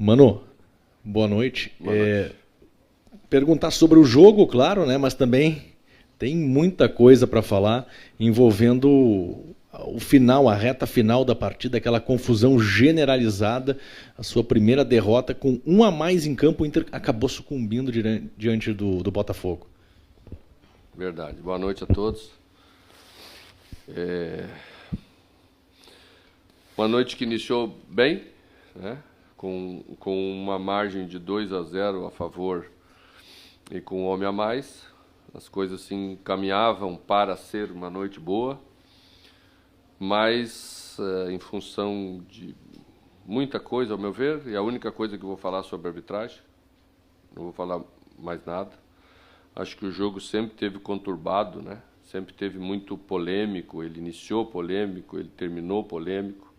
Mano, boa noite. Boa noite. Perguntar sobre o jogo, claro, né? Mas também tem muita coisa para falar envolvendo o final, a reta final da partida, aquela confusão generalizada, a sua primeira derrota com um a mais em campo, o Inter acabou sucumbindo diante do Botafogo. Verdade. Boa noite a todos. Uma noite que iniciou bem, né? Com uma margem de 2-0 a favor e com um homem a mais. As coisas se encaminhavam para ser uma noite boa, mas em função de muita coisa, ao meu ver, e a única coisa que eu vou falar sobre a arbitragem, não vou falar mais nada. Acho que o jogo sempre teve conturbado, né? Sempre teve muito polêmico, ele iniciou polêmico, ele terminou polêmico.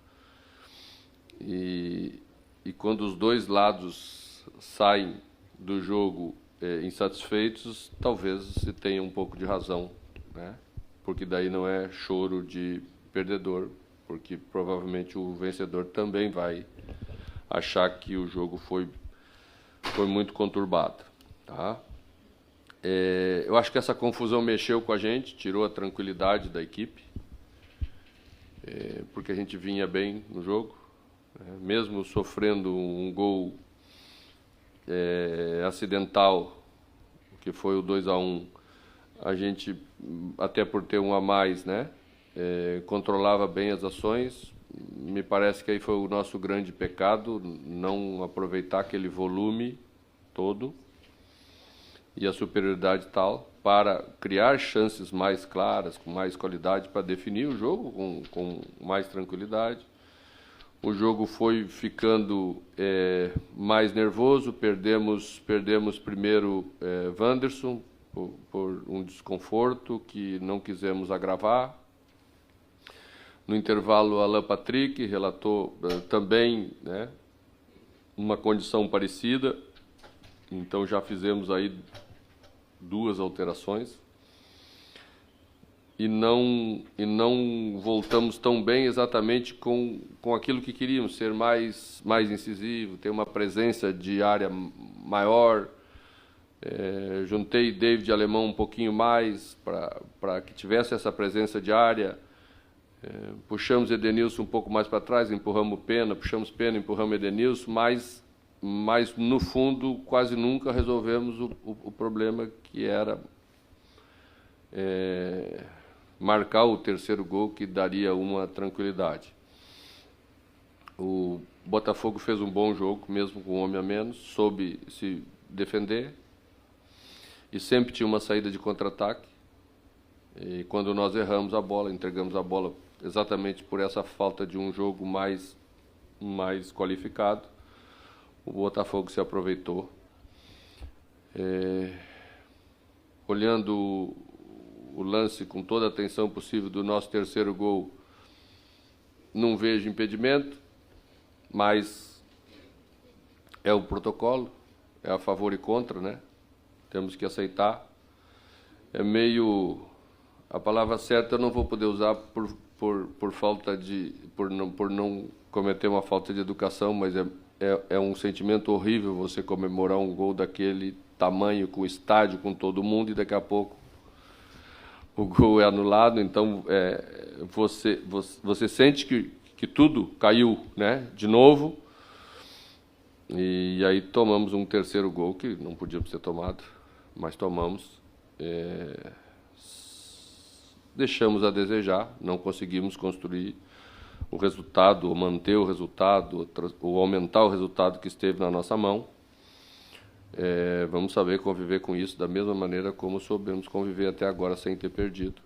E quando os dois lados saem do jogo insatisfeitos, talvez se tenha um pouco de razão, né? Porque daí não é choro de perdedor, porque provavelmente o vencedor também vai achar que o jogo foi muito conturbado, tá? Eu acho que essa confusão mexeu com a gente, tirou a tranquilidade da equipe, porque a gente vinha bem no jogo, mesmo sofrendo um gol acidental, que foi o 2-1, a gente, até por ter um a mais, né, controlava bem as ações. Me parece que aí foi o nosso grande pecado, não aproveitar aquele volume todo e a superioridade tal para criar chances mais claras, com mais qualidade, para definir o jogo com mais tranquilidade. O jogo foi ficando mais nervoso, perdemos primeiro Wanderson por um desconforto que não quisemos agravar. No intervalo, Alan Patrick relatou também, né, uma condição parecida, então já fizemos aí 2 alterações. E não voltamos tão bem exatamente com aquilo que queríamos, ser mais incisivo, ter uma presença de área maior. Juntei David Alemão um pouquinho mais para que tivesse essa presença de área. Puxamos Edenilson um pouco mais para trás, empurramos Pena, puxamos Pena, empurramos Edenilson, mas no fundo quase nunca resolvemos o problema, que era marcar o terceiro gol, que daria uma tranquilidade. O Botafogo fez um bom jogo, mesmo com um homem a menos, soube se defender e sempre tinha uma saída de contra-ataque. E quando nós erramos a bola, entregamos a bola exatamente por essa falta de um jogo mais qualificado, o Botafogo se aproveitou. Olhando o lance com toda a atenção possível do nosso terceiro gol, não vejo impedimento, mas é o protocolo, é a favor e contra, né? Temos que aceitar. A palavra certa eu não vou poder usar por não cometer uma falta de educação, mas é um sentimento horrível você comemorar um gol daquele tamanho, com o estádio, com todo mundo, e daqui a pouco o gol é anulado. Então você sente que tudo caiu, né, de novo, e aí tomamos um terceiro gol que não podia ser tomado, mas tomamos. Deixamos a desejar, não conseguimos construir o resultado, ou manter o resultado, ou aumentar o resultado que esteve na nossa mão. Vamos saber conviver com isso da mesma maneira como soubemos conviver até agora, sem ter perdido.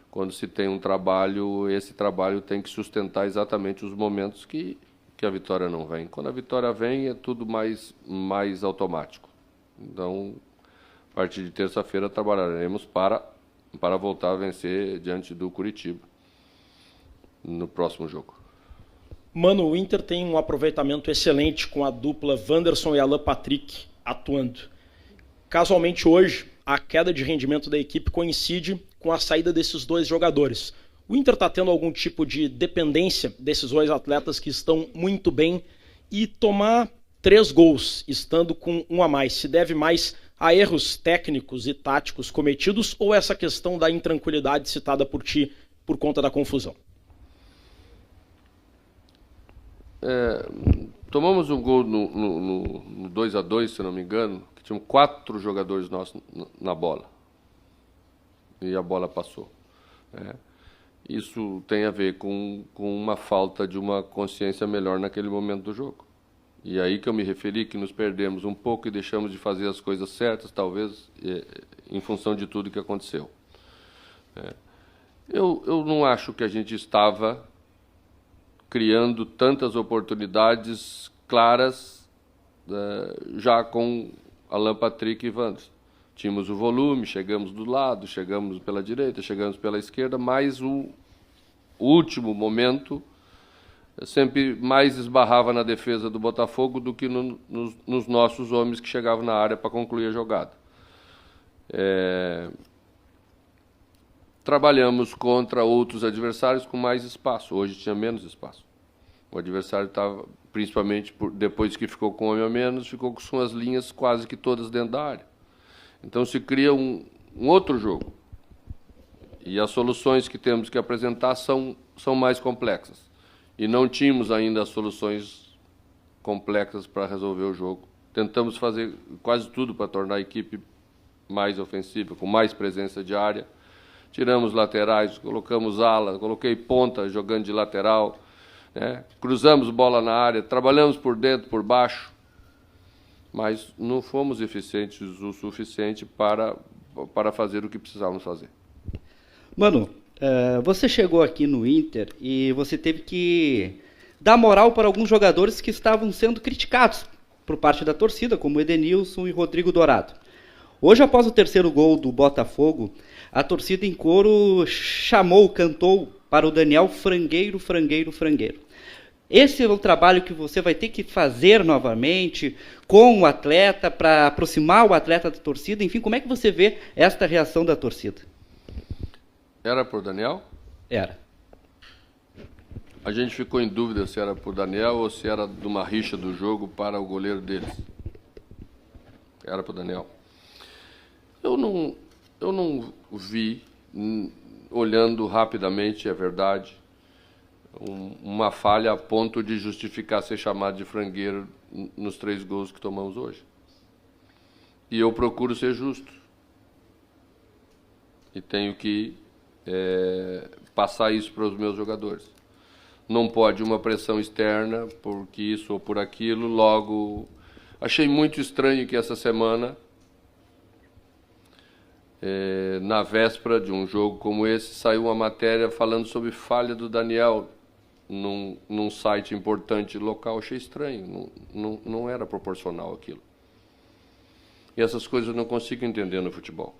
Quando se tem um trabalho, esse trabalho tem que sustentar exatamente os momentos que a vitória não vem. Quando a vitória vem, é tudo mais automático. Então, a partir de terça-feira, trabalharemos para voltar a vencer diante do Curitiba no próximo jogo. Mano, o Inter tem um aproveitamento excelente com a dupla Wanderson e Alan Patrick atuando. Casualmente hoje, a queda de rendimento da equipe coincide com a saída desses dois jogadores. O Inter está tendo algum tipo de dependência desses dois atletas que estão muito bem, e tomar 3 gols, estando com 1 a mais, se deve mais a erros técnicos e táticos cometidos ou essa questão da intranquilidade citada por ti por conta da confusão? Tomamos um gol no 2-2, se não me engano, que tinham 4 jogadores nossos na bola. E a bola passou. Isso tem a ver com uma falta de uma consciência melhor naquele momento do jogo. E aí que eu me referi que nos perdemos um pouco e deixamos de fazer as coisas certas, talvez em função de tudo que aconteceu. Eu não acho que a gente estava criando tantas oportunidades claras já com Alan Patrick e Wanderson. Tínhamos o volume, chegamos do lado, chegamos pela direita, chegamos pela esquerda, mas o último momento sempre mais esbarrava na defesa do Botafogo do que nos nossos homens que chegavam na área para concluir a jogada. Trabalhamos contra outros adversários com mais espaço. Hoje tinha menos espaço. O adversário estava, principalmente depois que ficou com um homem a menos, ficou com suas linhas quase que todas dentro da área. Então se cria um outro jogo. E as soluções que temos que apresentar são mais complexas. E não tínhamos ainda as soluções complexas para resolver o jogo. Tentamos fazer quase tudo para tornar a equipe mais ofensiva, com mais presença de área. Tiramos laterais, colocamos ala, coloquei ponta jogando de lateral, cruzamos bola na área, trabalhamos por dentro, por baixo, mas não fomos eficientes o suficiente para fazer o que precisávamos fazer. Mano, você chegou aqui no Inter e você teve que dar moral para alguns jogadores que estavam sendo criticados por parte da torcida, como Edenilson e Rodrigo Dourado. Hoje, após o 3º gol do Botafogo, a torcida em coro cantou para o Daniel frangueiro, frangueiro, frangueiro. Esse é o trabalho que você vai ter que fazer novamente com o atleta, para aproximar o atleta da torcida. Enfim, como é que você vê esta reação da torcida? Era por Daniel? Era. A gente ficou em dúvida se era por Daniel ou se era de uma rixa do jogo para o goleiro deles. Era por Daniel. Eu não vi, olhando rapidamente, é verdade, uma falha a ponto de justificar ser chamado de frangueiro nos 3 gols que tomamos hoje. E eu procuro ser justo. E tenho que passar isso para os meus jogadores. Não pode uma pressão externa, porque isso ou por aquilo, logo... Achei muito estranho que essa semana, na véspera de um jogo como esse, saiu uma matéria falando sobre falha do Daniel num site importante local. Achei estranho, não era proporcional aquilo. E essas coisas eu não consigo entender no futebol.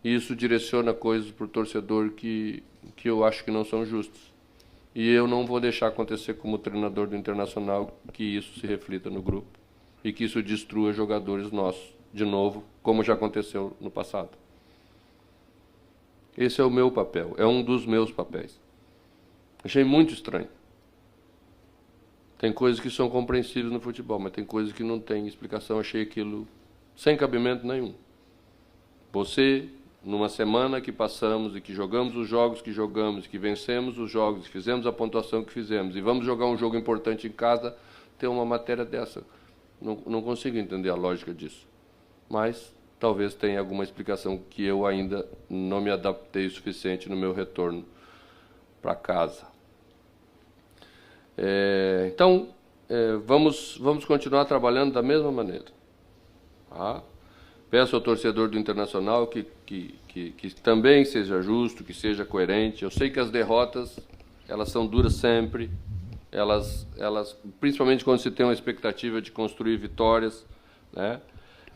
E isso direciona coisas para o torcedor que eu acho que não são justas. E eu não vou deixar acontecer como treinador do Internacional que isso se reflita no grupo e que isso destrua jogadores nossos, de novo, como já aconteceu no passado. Esse é o meu papel, é um dos meus papéis. Achei muito estranho. Tem coisas que são compreensíveis no futebol, mas tem coisas que não têm explicação. Achei aquilo sem cabimento nenhum. Você, numa semana que passamos e que jogamos os jogos que jogamos, que vencemos os jogos, que fizemos a pontuação que fizemos, e vamos jogar um jogo importante em casa, ter uma matéria dessa. Não consigo entender a lógica disso. Mas talvez tenha alguma explicação que eu ainda não me adaptei o suficiente no meu retorno para casa. Então, vamos continuar trabalhando da mesma maneira. Tá? Peço ao torcedor do Internacional que também seja justo, que seja coerente. Eu sei que as derrotas, elas são duras sempre. Elas, principalmente quando se tem uma expectativa de construir vitórias, né?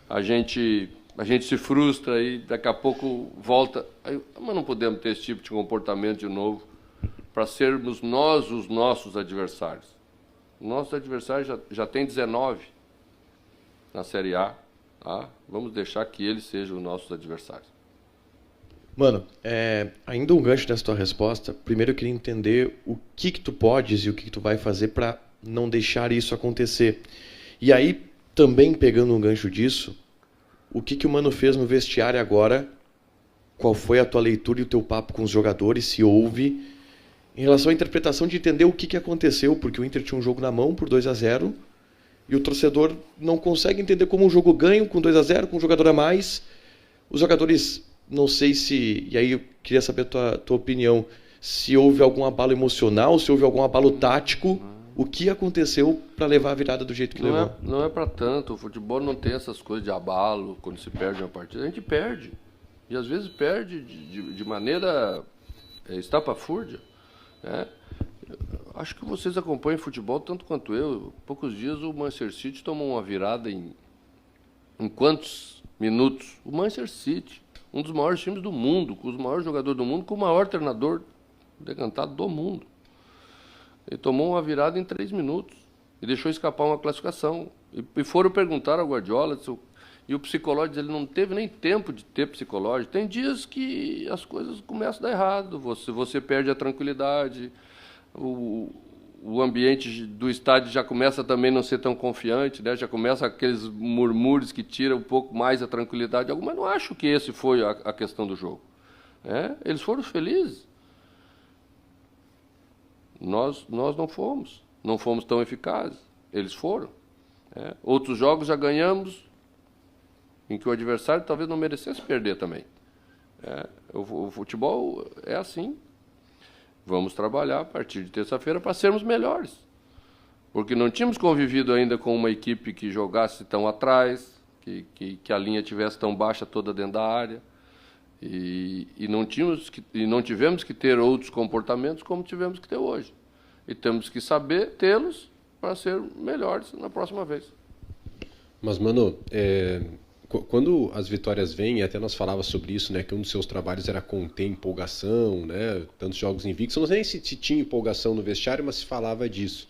A gente se frustra e daqui a pouco volta. Mas não podemos ter esse tipo de comportamento de novo para sermos nós os nossos adversários. Nossos adversários já tem 19 na Série A. Tá? Vamos deixar que eles sejam os nossos adversários. Mano, ainda um gancho nessa tua resposta. Primeiro eu queria entender o que tu podes e o que tu vai fazer para não deixar isso acontecer. E aí, também pegando um gancho disso, o que o Mano fez no vestiário agora? Qual foi a tua leitura e o teu papo com os jogadores, se houve, em relação à interpretação de entender o que aconteceu, porque o Inter tinha um jogo na mão por 2-0 e o torcedor não consegue entender como um jogo ganho com 2-0, com um jogador a mais. Os jogadores, não sei se... E aí eu queria saber a tua opinião. Se houve algum abalo emocional, se houve algum abalo tático, o que aconteceu para levar a virada do jeito que levou? Não é para tanto. O futebol não tem essas coisas de abalo quando se perde uma partida. A gente perde. E às vezes perde de maneira estapafúrdia. Né? Acho que vocês acompanham futebol tanto quanto eu. Poucos dias o Manchester City tomou uma virada em quantos minutos? O Manchester City, um dos maiores times do mundo, com os maiores jogadores do mundo, com o maior treinador decantado do mundo. Ele tomou uma virada em 3 minutos e deixou escapar uma classificação. E foram perguntar ao Guardiola, e o psicológico, ele não teve nem tempo de ter psicológico. Tem dias que as coisas começam a dar errado, você perde a tranquilidade, o ambiente do estádio já começa também a não ser tão confiante, né? Já começa aqueles murmúrios que tiram um pouco mais a tranquilidade. Mas não acho que esse foi a questão do jogo. Eles foram felizes. Nós não fomos tão eficazes. Eles foram. Outros jogos já ganhamos, em que o adversário talvez não merecesse perder também. O futebol é assim. Vamos trabalhar a partir de terça-feira para sermos melhores. Porque não tínhamos convivido ainda com uma equipe que jogasse tão atrás, que a linha tivesse tão baixa toda dentro da área. E não tivemos que ter outros comportamentos como tivemos que ter hoje. E temos que saber tê-los para ser melhores na próxima vez. Mas, Mano, quando as vitórias vêm, e até nós falávamos sobre isso, né, que um dos seus trabalhos era conter empolgação, né, tantos jogos invictos, não sei nem se tinha empolgação no vestiário, mas se falava disso.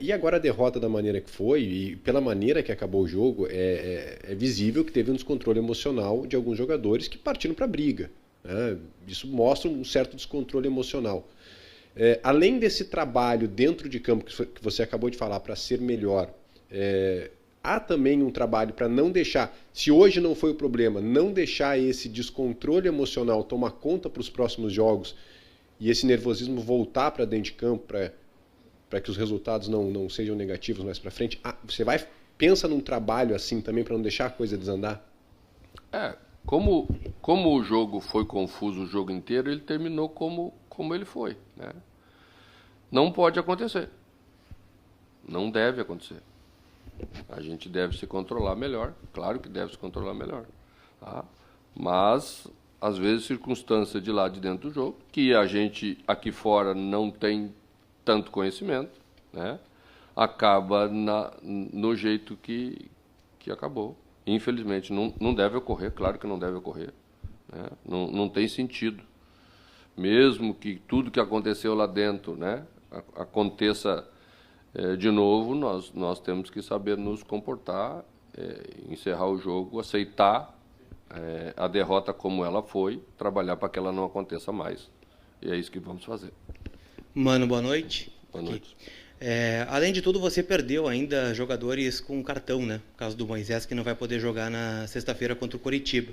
E agora a derrota da maneira que foi, e pela maneira que acabou o jogo, é visível que teve um descontrole emocional de alguns jogadores que partiram para a briga. Né? Isso mostra um certo descontrole emocional. Além desse trabalho dentro de campo que você acabou de falar para ser melhor, há também um trabalho para não deixar, se hoje não foi o problema, não deixar esse descontrole emocional tomar conta para os próximos jogos e esse nervosismo voltar para dentro de campo para que os resultados não sejam negativos mais para frente. Você pensa num trabalho assim também para não deixar a coisa desandar? Como o jogo foi confuso o jogo inteiro, ele terminou como ele foi. Né? Não pode acontecer. Não deve acontecer. A gente deve se controlar melhor. Claro que deve se controlar melhor. Tá? Mas, às vezes, circunstância de lá de dentro do jogo, que a gente aqui fora não tem tanto conhecimento, né? Acaba no jeito que acabou. Infelizmente, não deve ocorrer, claro que não deve ocorrer. Né? Não tem sentido. Mesmo que tudo que aconteceu lá dentro, né, aconteça de novo, nós temos que saber nos comportar, encerrar o jogo, aceitar a derrota como ela foi, trabalhar para que ela não aconteça mais. E é isso que vamos fazer. Mano, boa noite. Boa noite. Além de tudo, você perdeu ainda jogadores com cartão, né? No caso do Moisés, que não vai poder jogar na sexta-feira contra o Coritiba.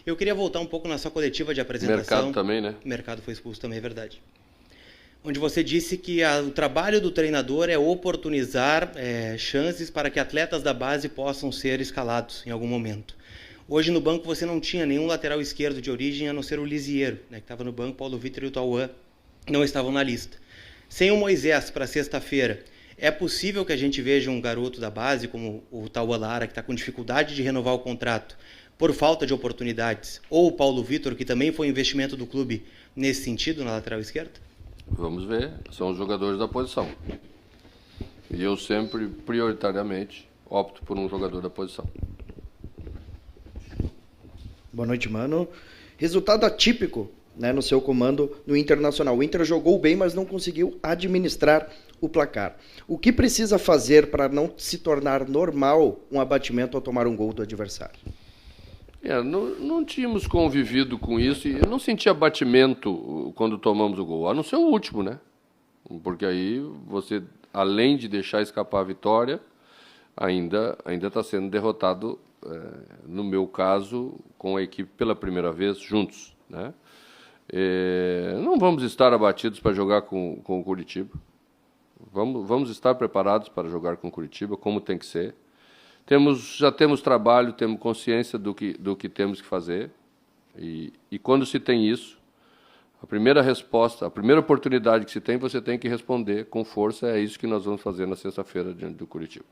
Eu queria voltar um pouco na sua coletiva de apresentação. Mercado também, né? O Mercado foi expulso também, é verdade. Onde você disse que o trabalho do treinador é oportunizar chances para que atletas da base possam ser escalados em algum momento. Hoje no banco você não tinha nenhum lateral esquerdo de origem, a não ser o Lisiero, né, que estava no banco. Paulo Vitor e o Tauan não estavam na lista. Sem o Moisés para sexta-feira, é possível que a gente veja um garoto da base, como o Tauan Lara, que está com dificuldade de renovar o contrato por falta de oportunidades, ou o Paulo Vitor, que também foi investimento do clube nesse sentido, na lateral esquerda? Vamos ver, são os jogadores da posição. E eu sempre, prioritariamente, opto por um jogador da posição. Boa noite, Mano. Resultado atípico, né, no seu comando no Internacional. O Inter jogou bem, mas não conseguiu administrar o placar. O que precisa fazer para não se tornar normal um abatimento ao tomar um gol do adversário? Não tínhamos convivido com isso e eu não senti abatimento quando tomamos o gol, a não ser o último, né? Porque aí você, além de deixar escapar a vitória, ainda está sendo derrotado, no meu caso, com a equipe pela primeira vez juntos, né? Não vamos estar abatidos para jogar com o Curitiba. Vamos estar preparados para jogar com o Curitiba, como tem que ser. Já temos trabalho, temos consciência do que temos que fazer. E quando se tem isso, a primeira resposta, a primeira oportunidade que se tem, você tem que responder com força. É isso que nós vamos fazer na sexta-feira diante do Curitiba.